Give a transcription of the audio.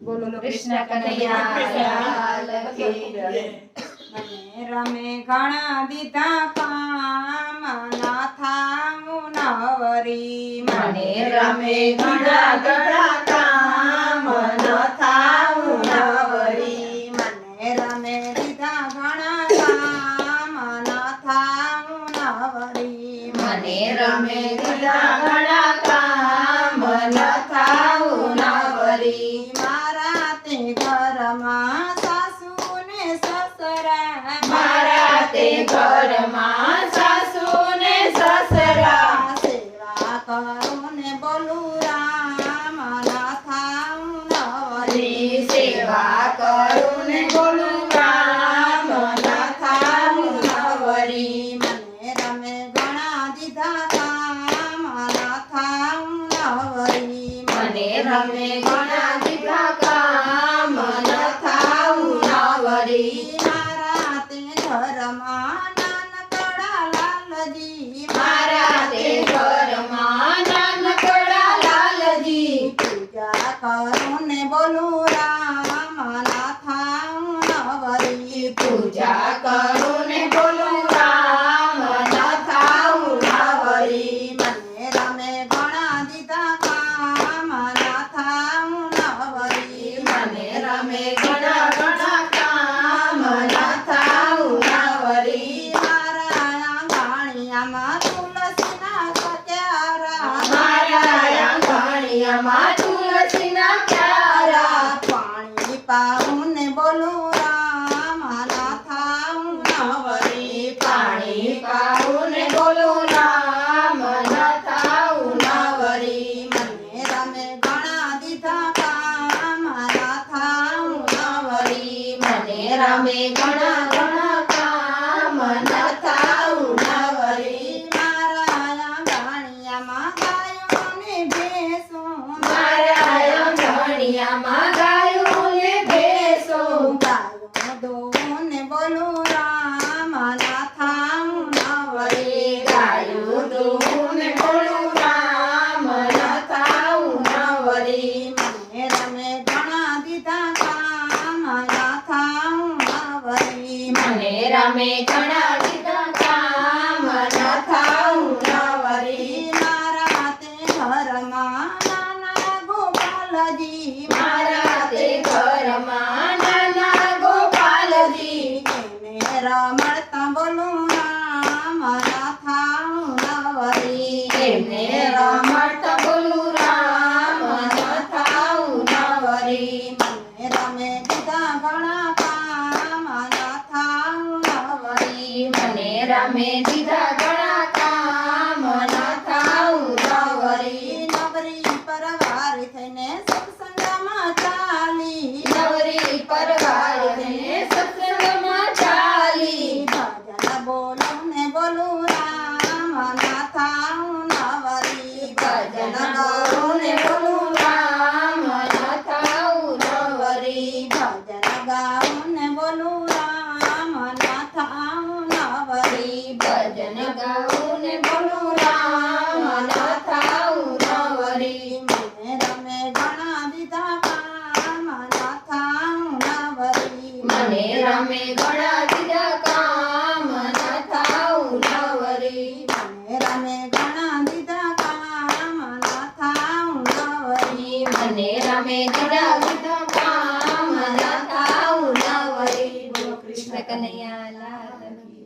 બોલો કૃષ્ણ કનૈયા લાલ કી જય। મને રમે ઘણા દીધા કામ ના થાઉં નવરી। મને રમે ઘણા દીધા કામ ન થાઉં નવરી। મને રમે દીધા ઘણા કામ ના થાઉં નવરી। મને રમે દીધા ઘણા કામ ન થાઉં નવરી। મારા તે ઘરમાં સાસુ ને સસરા। મારા તે ઘરમાં સાસુ ને સસરા। સેવા કરું ને બોલું રામ ના થાઉં નવરી। સેવા કરું ને બોલું રામ ન થાઉં નવરી। મને રમે ઘણા દીધા કામ ના થાઉં નવરી। મને રમે ઘણા દીધા કામ ન થાઉં નવરી। મારા તે ઘરમાં નાનકડા લાલજી। મારા તે ઘરમાં નાનકડા લાલજી। પૂજા કરું ને બોલું રામ ના થાઉં નવરી। પૂજા કરું ને બોલું રામ ન થાઉં નવરી। મને રમે ઘણા દીધા કામ ના થાઉં નવરી। મને રમે ઘણા ઘણા કામ ન થાઉં નવરી। મારા આંગણિયામાં તુલસીના કચારા। મારા આંગણિયામાં તુલસીના ક્યારા। પાણી પાઉં ને બોલું રામ ના થાઉં નવરી। પાણી પાઉં ને બોલું રામ ન થાઉં નવરી। મને રમે ઘણા દીધા કામ ના થાઉં નવરી। મને રમે ઘણા ઘણા કામ ન થાઉં નવરી। મારા આંગણિયામાં ગાયોને ભેંસું। મારા આંગણિયામાં ગાયું ને ભેંસું। ગાયો દોઉં ને બોલું રામ ના થાઉં નવરી। ગાયું દૂધ ને બોલું રામ ન થાઉં નવરી। મને રમે ઘણા દીધા કામ ના થાઉં નવરી। મને રમે ઘણા દીધા કામ ન થાઉં નવરી। મારા તે ઘરમાં નાના ગોપાલજી। મારા તે ઘરમાં નાના ગોપાલજી। એને રમણતા બોલું રામ ના થાઉં નવરી। એમને રમત બોલું રામ ન થાઉં નવરી। મને રમે દીધા ઘણા કામ ના થાઉં નવરી। મને રમે દીધા ઘણા કામ ન થાઉં નવરી। નવરી પરવાર થઈને સત્સંગમાં ચાલી। નવરી પરવાર ને સત્સંગમાં ચાલી। ભજન બોલું ને બોલું રામ ના થાઉં નવરી। ભજન ગાઉં ને બોલું રામ ન થાઉં નવરી। ભજન ગાઉં ને બોલું રામ ના થાઉં નવરી। ભજન ગાઉં ને બોલું રામ ન થાઉં નવરી। મને રમે ઘણા દીધા કામ ના થાઉં નવરી। મને રમે ઘણા દીધા કામ ન થાઉં નવરી। મને રમે ઘણા દીધા કામ ના થાઉં નવરી। મને રમે દીધા દીધા કામ ન થાઉં નવરી। બોલો કૃષ્ણ કનૈયા લાલ કી